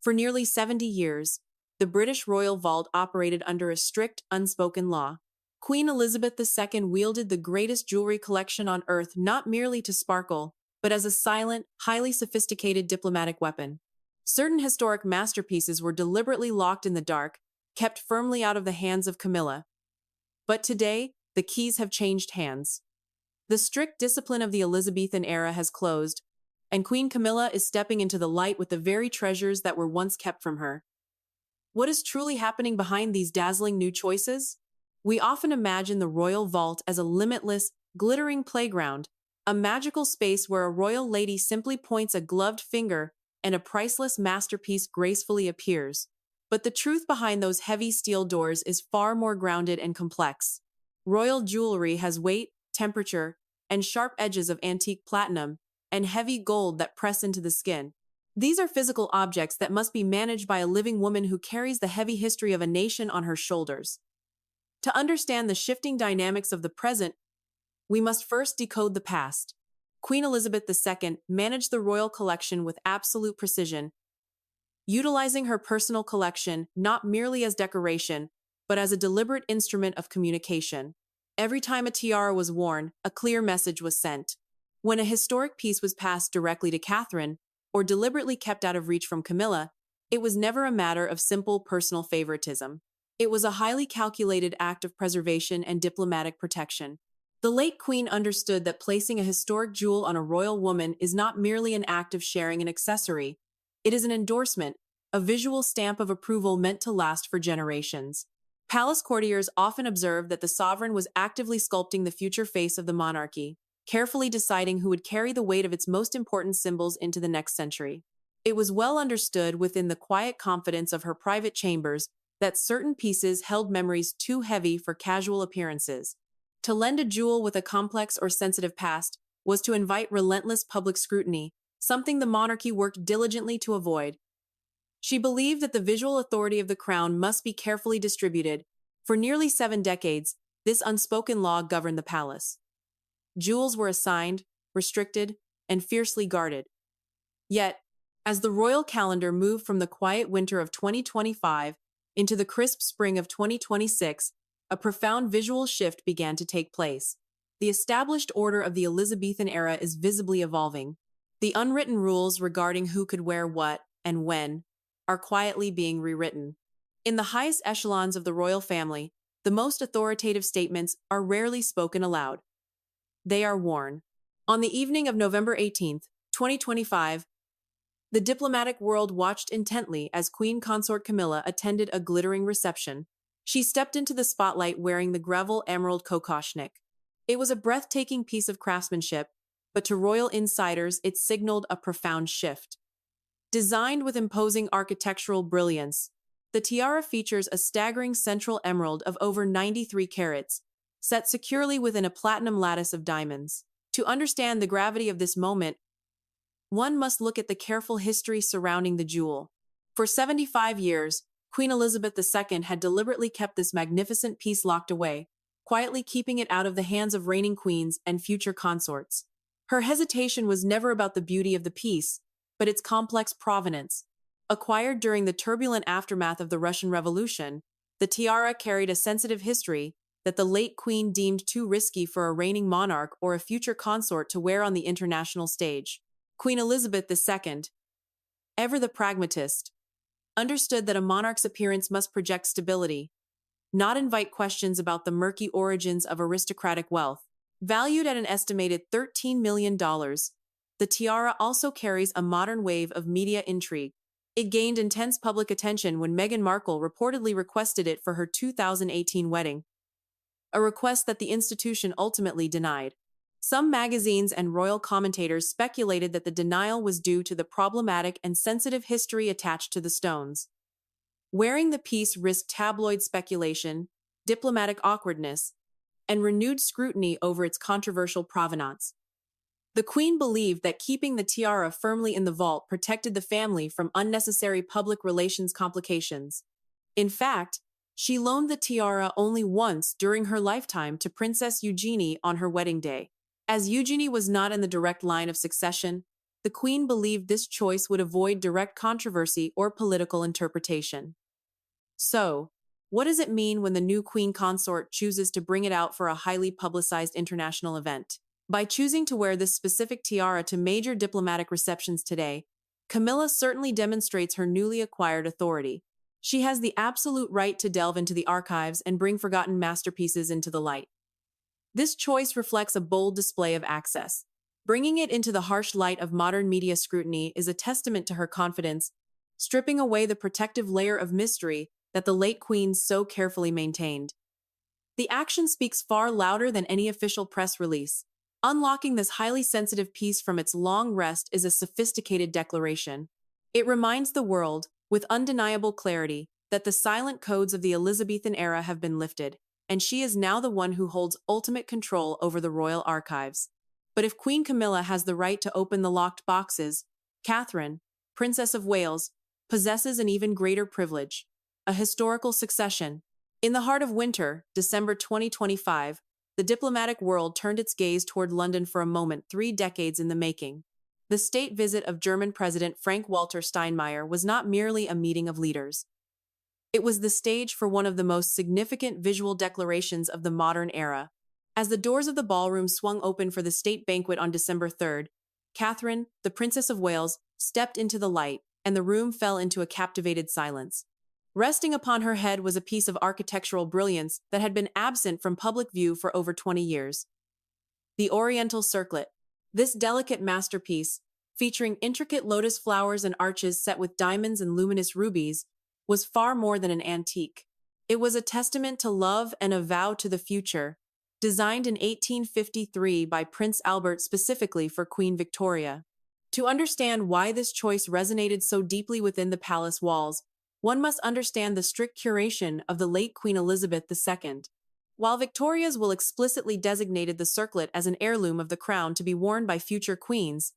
For nearly 70 years, the British royal vault operated under a strict, unspoken law. Queen Elizabeth II wielded the greatest jewelry collection on earth not merely to sparkle, but as a silent, highly sophisticated diplomatic weapon. Certain historic masterpieces were deliberately locked in the dark, kept firmly out of the hands of Camilla. But today, the keys have changed hands. The strict discipline of the Elizabethan era has closed, and Queen Camilla is stepping into the light with the very treasures that were once kept from her. What is truly happening behind these dazzling new choices? We often imagine the royal vault as a limitless, glittering playground, a magical space where a royal lady simply points a gloved finger and a priceless masterpiece gracefully appears. But the truth behind those heavy steel doors is far more grounded and complex. Royal jewelry has weight, temperature, and sharp edges of antique platinum and heavy gold that press into the skin. These are physical objects that must be managed by a living woman who carries the heavy history of a nation on her shoulders. To understand the shifting dynamics of the present, we must first decode the past. Queen Elizabeth II managed the royal collection with absolute precision, utilizing her personal collection not merely as decoration, but as a deliberate instrument of communication. Every time a tiara was worn, a clear message was sent. When a historic piece was passed directly to Catherine, or deliberately kept out of reach from Camilla, it was never a matter of simple personal favoritism. It was a highly calculated act of preservation and diplomatic protection. The late Queen understood that placing a historic jewel on a royal woman is not merely an act of sharing an accessory. It is an endorsement, a visual stamp of approval meant to last for generations. Palace courtiers often observed that the sovereign was actively sculpting the future face of the monarchy, carefully deciding who would carry the weight of its most important symbols into the next century. It was well understood within the quiet confidence of her private chambers that certain pieces held memories too heavy for casual appearances. To lend a jewel with a complex or sensitive past was to invite relentless public scrutiny, something the monarchy worked diligently to avoid. She believed that the visual authority of the crown must be carefully distributed. For nearly 7 decades, this unspoken law governed the palace. Jewels were assigned, restricted, and fiercely guarded. Yet, as the royal calendar moved from the quiet winter of 2025 into the crisp spring of 2026, a profound visual shift began to take place. The established order of the Elizabethan era is visibly evolving. The unwritten rules regarding who could wear what and when are quietly being rewritten. In the highest echelons of the royal family, the most authoritative statements are rarely spoken aloud. They are worn. On the evening of November 18, 2025, the diplomatic world watched intently as Queen Consort Camilla attended a glittering reception. She stepped into the spotlight wearing the Greville Emerald Kokoshnik. It was a breathtaking piece of craftsmanship, but to royal insiders it signaled a profound shift. Designed with imposing architectural brilliance, the tiara features a staggering central emerald of over 93 carats, set securely within a platinum lattice of diamonds. To understand the gravity of this moment, one must look at the careful history surrounding the jewel. For 75 years, Queen Elizabeth II had deliberately kept this magnificent piece locked away, quietly keeping it out of the hands of reigning queens and future consorts. Her hesitation was never about the beauty of the piece, but its complex provenance. Acquired during the turbulent aftermath of the Russian Revolution, the tiara carried a sensitive history that the late queen deemed too risky for a reigning monarch or a future consort to wear on the international stage. Queen Elizabeth II, ever the pragmatist, understood that a monarch's appearance must project stability, not invite questions about the murky origins of aristocratic wealth. Valued at an estimated $13 million, the tiara also carries a modern wave of media intrigue. It gained intense public attention when Meghan Markle reportedly requested it for her 2018 wedding, a request that the institution ultimately denied. Some magazines and royal commentators speculated that the denial was due to the problematic and sensitive history attached to the stones. Wearing the piece risked tabloid speculation, diplomatic awkwardness, and renewed scrutiny over its controversial provenance. The Queen believed that keeping the tiara firmly in the vault protected the family from unnecessary public relations complications. In fact, she loaned the tiara only once during her lifetime to Princess Eugenie on her wedding day. As Eugenie was not in the direct line of succession, the Queen believed this choice would avoid direct controversy or political interpretation. So, what does it mean when the new Queen consort chooses to bring it out for a highly publicized international event? By choosing to wear this specific tiara to major diplomatic receptions today, Camilla certainly demonstrates her newly acquired authority. She has the absolute right to delve into the archives and bring forgotten masterpieces into the light. This choice reflects a bold display of access. Bringing it into the harsh light of modern media scrutiny is a testament to her confidence, stripping away the protective layer of mystery that the late Queen so carefully maintained. The action speaks far louder than any official press release. Unlocking this highly sensitive piece from its long rest is a sophisticated declaration. It reminds the world, with undeniable clarity, that the silent codes of the Elizabethan era have been lifted, and she is now the one who holds ultimate control over the royal archives. But if Queen Camilla has the right to open the locked boxes, Catherine, Princess of Wales, possesses an even greater privilege: a historical succession. In the heart of winter, December 2025, the diplomatic world turned its gaze toward London for a moment 3 decades in the making. The state visit of German President Frank-Walter Steinmeier was not merely a meeting of leaders. It was the stage for one of the most significant visual declarations of the modern era. As the doors of the ballroom swung open for the state banquet on December 3rd, Catherine, the Princess of Wales, stepped into the light, and the room fell into a captivated silence. Resting upon her head was a piece of architectural brilliance that had been absent from public view for over 20 years. The Oriental Circlet. This delicate masterpiece, featuring intricate lotus flowers and arches set with diamonds and luminous rubies, was far more than an antique. It was a testament to love and a vow to the future, designed in 1853 by Prince Albert specifically for Queen Victoria. To understand why this choice resonated so deeply within the palace walls, one must understand the strict curation of the late Queen Elizabeth II. While Victoria's will explicitly designated the circlet as an heirloom of the crown to be worn by future queens,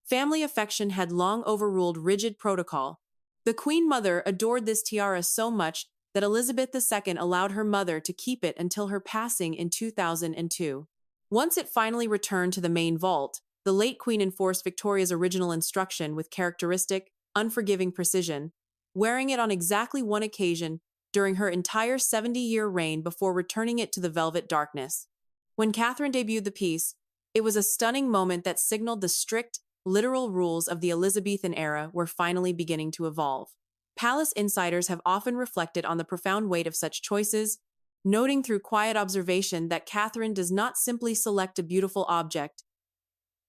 family affection had long overruled rigid protocol. The Queen Mother adored this tiara so much that Elizabeth II allowed her mother to keep it until her passing in 2002. Once it finally returned to the main vault, the late Queen enforced Victoria's original instruction with characteristic, unforgiving precision, wearing it on exactly one occasion during her entire 70-year reign before returning it to the velvet darkness. When Catherine debuted the piece, it was a stunning moment that signaled the strict, literal rules of the Elizabethan era were finally beginning to evolve. Palace insiders have often reflected on the profound weight of such choices, noting through quiet observation that Catherine does not simply select a beautiful object.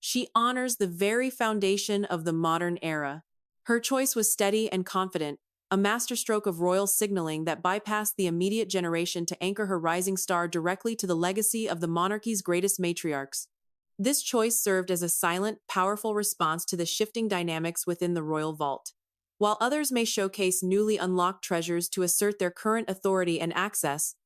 She honors the very foundation of the modern era. Her choice was steady and confident, a masterstroke of royal signaling that bypassed the immediate generation to anchor her rising star directly to the legacy of the monarchy's greatest matriarchs. This choice served as a silent, powerful response to the shifting dynamics within the royal vault. While others may showcase newly unlocked treasures to assert their current authority and access,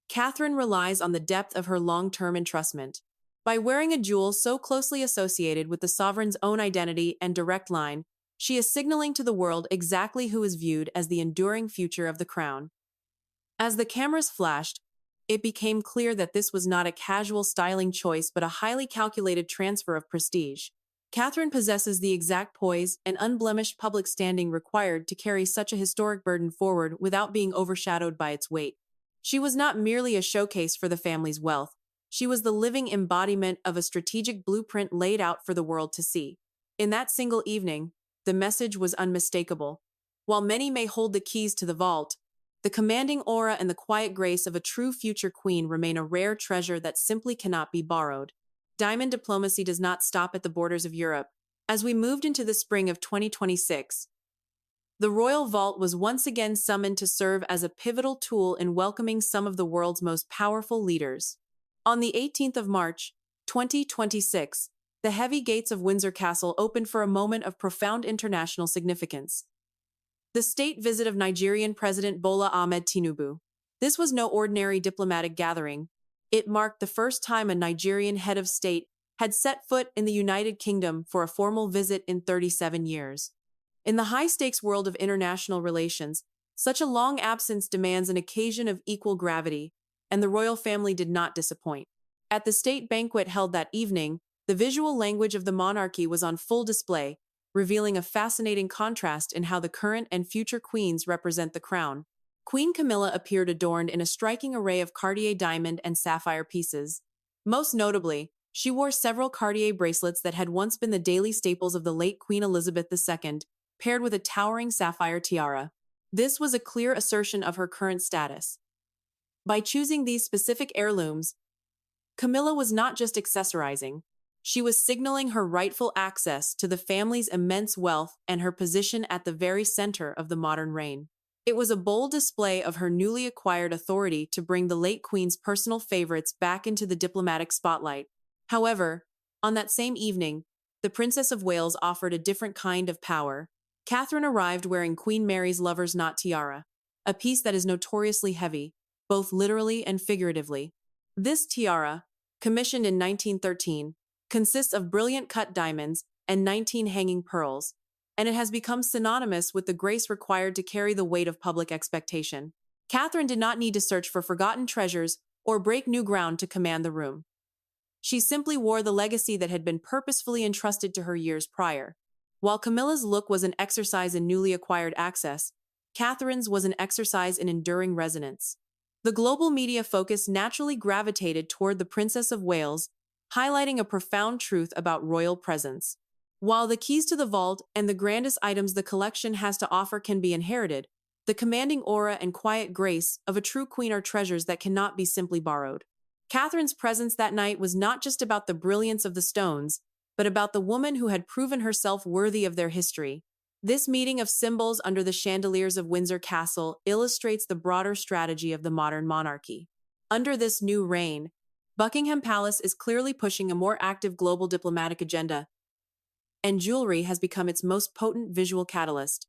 Catherine relies on the depth of her long-term entrustment. By wearing a jewel so closely associated with the sovereign's own identity and direct line, she is signaling to the world exactly who is viewed as the enduring future of the crown. As the cameras flashed, it became clear that this was not a casual styling choice but a highly calculated transfer of prestige. Catherine possesses the exact poise and unblemished public standing required to carry such a historic burden forward without being overshadowed by its weight. She was not merely a showcase for the family's wealth. She was the living embodiment of a strategic blueprint laid out for the world to see. In that single evening, the message was unmistakable. While many may hold the keys to the vault, the commanding aura and the quiet grace of a true future queen remain a rare treasure that simply cannot be borrowed. Diamond diplomacy does not stop at the borders of Europe. As we moved into the spring of 2026, the royal vault was once again summoned to serve as a pivotal tool in welcoming some of the world's most powerful leaders. On the 18th of March, 2026, the heavy gates of Windsor Castle opened for a moment of profound international significance. The state visit of Nigerian President Bola Ahmed Tinubu. This was no ordinary diplomatic gathering. It marked the first time a Nigerian head of state had set foot in the United Kingdom for a formal visit in 37 years. In the high-stakes world of international relations, such a long absence demands an occasion of equal gravity, and the royal family did not disappoint. At the state banquet held that evening, The visual language of the monarchy was on full display, revealing a fascinating contrast in how the current and future queens represent the crown. Queen Camilla appeared adorned in a striking array of Cartier diamond and sapphire pieces. Most notably, she wore several Cartier bracelets that had once been the daily staples of the late Queen Elizabeth II, paired with a towering sapphire tiara. This was a clear assertion of her current status. By choosing these specific heirlooms, Camilla was not just accessorizing, she was signaling her rightful access to the family's immense wealth and her position at the very center of the modern reign. It was a bold display of her newly acquired authority to bring the late Queen's personal favorites back into the diplomatic spotlight. However, on that same evening, the Princess of Wales offered a different kind of power. Catherine arrived wearing Queen Mary's lover's knot tiara, a piece that is notoriously heavy, both literally and figuratively. This tiara, commissioned in 1913, consists of brilliant cut diamonds and 19 hanging pearls, and it has become synonymous with the grace required to carry the weight of public expectation. Catherine did not need to search for forgotten treasures or break new ground to command the room. She simply wore the legacy that had been purposefully entrusted to her years prior. While Camilla's look was an exercise in newly acquired access, Catherine's was an exercise in enduring resonance. The global media focus naturally gravitated toward the Princess of Wales, highlighting a profound truth about royal presence. While the keys to the vault and the grandest items the collection has to offer can be inherited, the commanding aura and quiet grace of a true queen are treasures that cannot be simply borrowed. Catherine's presence that night was not just about the brilliance of the stones, but about the woman who had proven herself worthy of their history. This meeting of symbols under the chandeliers of Windsor Castle illustrates the broader strategy of the modern monarchy. Under this new reign, Buckingham Palace is clearly pushing a more active global diplomatic agenda, and jewelry has become its most potent visual catalyst.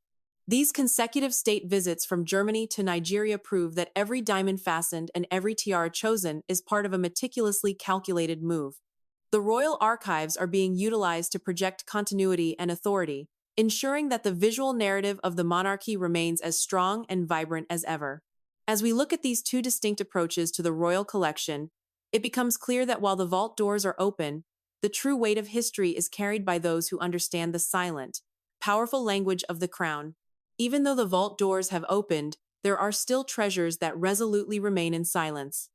These consecutive state visits from Germany to Nigeria prove that every diamond fastened and every tiara chosen is part of a meticulously calculated move. The royal archives are being utilized to project continuity and authority, ensuring that the visual narrative of the monarchy remains as strong and vibrant as ever. As we look at these two distinct approaches to the royal collection, it becomes clear that while the vault doors are open, the true weight of history is carried by those who understand the silent, powerful language of the crown. Even though the vault doors have opened, there are still treasures that resolutely remain in silence.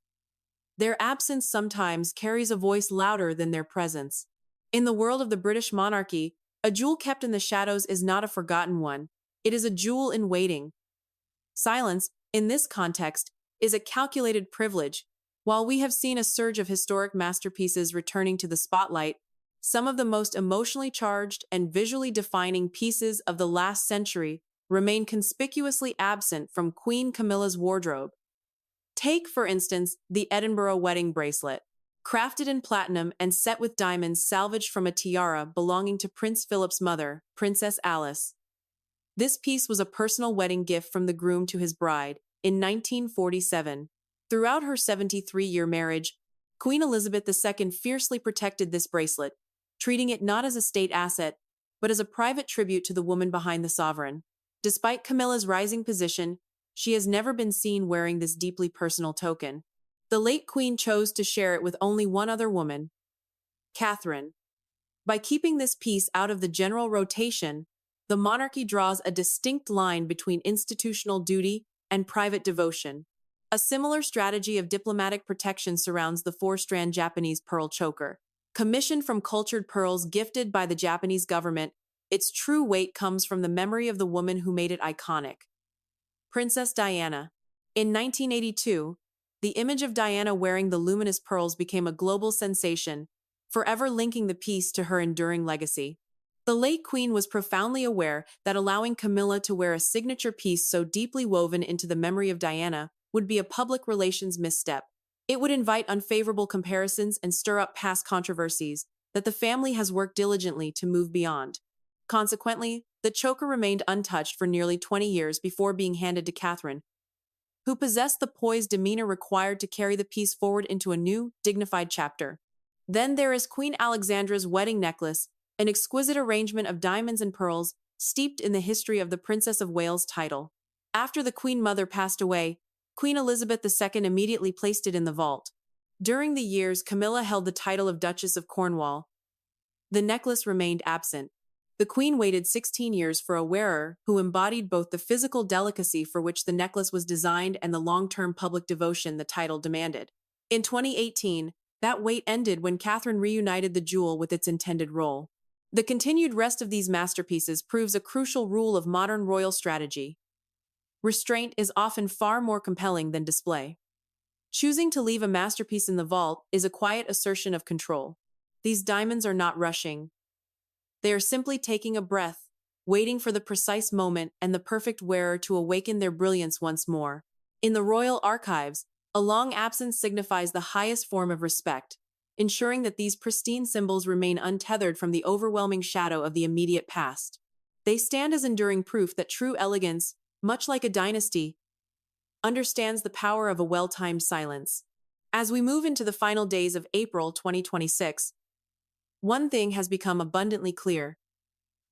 Their absence sometimes carries a voice louder than their presence. In the world of the British monarchy, a jewel kept in the shadows is not a forgotten one. It is a jewel in waiting. Silence, in this context, is a calculated privilege. While we have seen a surge of historic masterpieces returning to the spotlight, some of the most emotionally charged and visually defining pieces of the last century remain conspicuously absent from Queen Camilla's wardrobe. Take, for instance, the Edinburgh wedding bracelet. Crafted in platinum and set with diamonds salvaged from a tiara belonging to Prince Philip's mother, Princess Alice. This piece was a personal wedding gift from the groom to his bride in 1947. Throughout her 73-year marriage, Queen Elizabeth II fiercely protected this bracelet, treating it not as a state asset, but as a private tribute to the woman behind the sovereign. Despite Camilla's rising position, she has never been seen wearing this deeply personal token. The late queen chose to share it with only one other woman, Catherine. By keeping this piece out of the general rotation, the monarchy draws a distinct line between institutional duty and private devotion. A similar strategy of diplomatic protection surrounds the four-strand Japanese pearl choker. Commissioned from cultured pearls gifted by the Japanese government, its true weight comes from the memory of the woman who made it iconic. Princess Diana. In 1982, the image of Diana wearing the luminous pearls became a global sensation, forever linking the piece to her enduring legacy. The late queen was profoundly aware that allowing Camilla to wear a signature piece so deeply woven into the memory of Diana would be a public relations misstep. It would invite unfavorable comparisons and stir up past controversies that the family has worked diligently to move beyond. Consequently, the choker remained untouched for nearly 20 years before being handed to Catherine, who possessed the poised demeanor required to carry the piece forward into a new, dignified chapter. Then there is Queen Alexandra's wedding necklace, an exquisite arrangement of diamonds and pearls, steeped in the history of the Princess of Wales title. After the Queen Mother passed away, Queen Elizabeth II immediately placed it in the vault. During the years Camilla held the title of Duchess of Cornwall, the necklace remained absent. The queen waited 16 years for a wearer who embodied both the physical delicacy for which the necklace was designed and the long-term public devotion the title demanded. In 2018, that wait ended when Catherine reunited the jewel with its intended role. The continued rest of these masterpieces proves a crucial rule of modern royal strategy. Restraint is often far more compelling than display. Choosing to leave a masterpiece in the vault is a quiet assertion of control. These diamonds are not rushing. They are simply taking a breath, waiting for the precise moment and the perfect wearer to awaken their brilliance once more. In the royal archives, a long absence signifies the highest form of respect, ensuring that these pristine symbols remain untethered from the overwhelming shadow of the immediate past. They stand as enduring proof that true elegance, much like a dynasty, understands the power of a well-timed silence. As we move into the final days of April 2026, one thing has become abundantly clear.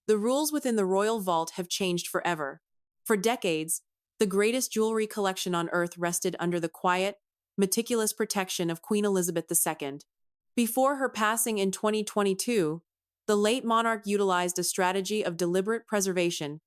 The rules within the royal vault have changed forever. For decades, the greatest jewelry collection on earth rested under the quiet, meticulous protection of Queen Elizabeth II. Before her passing in 2022, the late monarch utilized a strategy of deliberate preservation,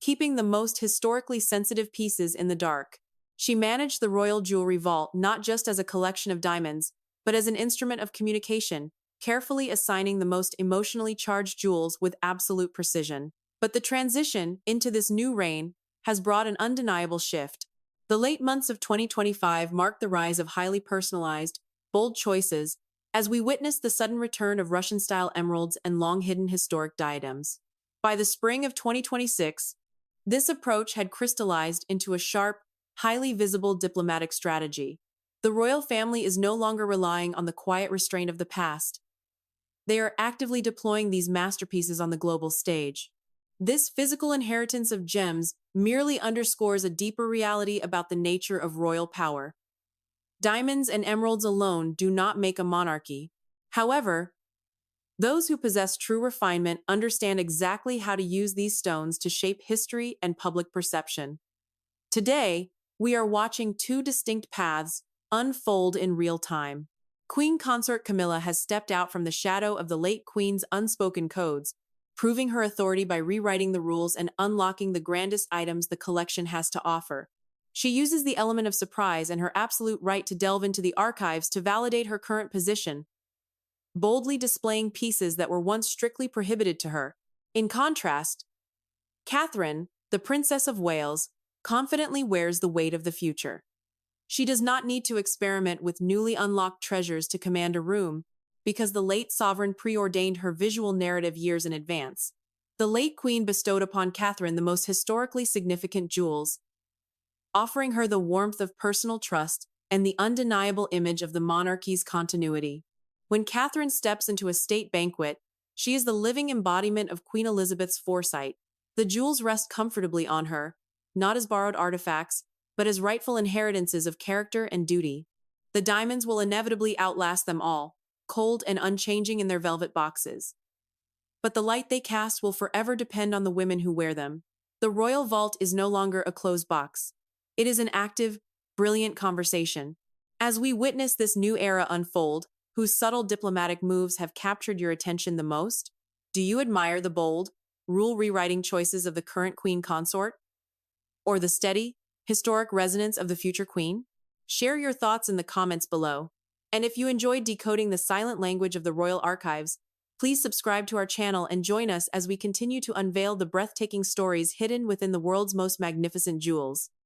keeping the most historically sensitive pieces in the dark. She managed the royal jewelry vault not just as a collection of diamonds, but as an instrument of communication, carefully assigning the most emotionally charged jewels with absolute precision. But the transition into this new reign has brought an undeniable shift. The late months of 2025 marked the rise of highly personalized, bold choices, as we witnessed the sudden return of Russian-style emeralds and long-hidden historic diadems. By the spring of 2026, this approach had crystallized into a sharp, highly visible diplomatic strategy. The royal family is no longer relying on the quiet restraint of the past. They are actively deploying these masterpieces on the global stage. This physical inheritance of gems merely underscores a deeper reality about the nature of royal power. Diamonds and emeralds alone do not make a monarchy. However, those who possess true refinement understand exactly how to use these stones to shape history and public perception. Today, we are watching two distinct paths unfold in real time. Queen Consort Camilla has stepped out from the shadow of the late Queen's unspoken codes, proving her authority by rewriting the rules and unlocking the grandest items the collection has to offer. She uses the element of surprise and her absolute right to delve into the archives to validate her current position, boldly displaying pieces that were once strictly prohibited to her. In contrast, Catherine, the Princess of Wales, confidently wears the weight of the future. She does not need to experiment with newly unlocked treasures to command a room, because the late sovereign preordained her visual narrative years in advance. The late queen bestowed upon Catherine the most historically significant jewels, offering her the warmth of personal trust and the undeniable image of the monarchy's continuity. When Catherine steps into a state banquet, she is the living embodiment of Queen Elizabeth's foresight. The jewels rest comfortably on her, not as borrowed artifacts, but as rightful inheritances of character and duty. The diamonds will inevitably outlast them all, cold and unchanging in their velvet boxes. But the light they cast will forever depend on the women who wear them. The royal vault is no longer a closed box. It is an active, brilliant conversation. As we witness this new era unfold, whose subtle diplomatic moves have captured your attention the most, do you admire the bold, rule-rewriting choices of the current queen consort? Or the steady, historic resonance of the future queen? Share your thoughts in the comments below. And if you enjoyed decoding the silent language of the royal archives, please subscribe to our channel and join us as we continue to unveil the breathtaking stories hidden within the world's most magnificent jewels.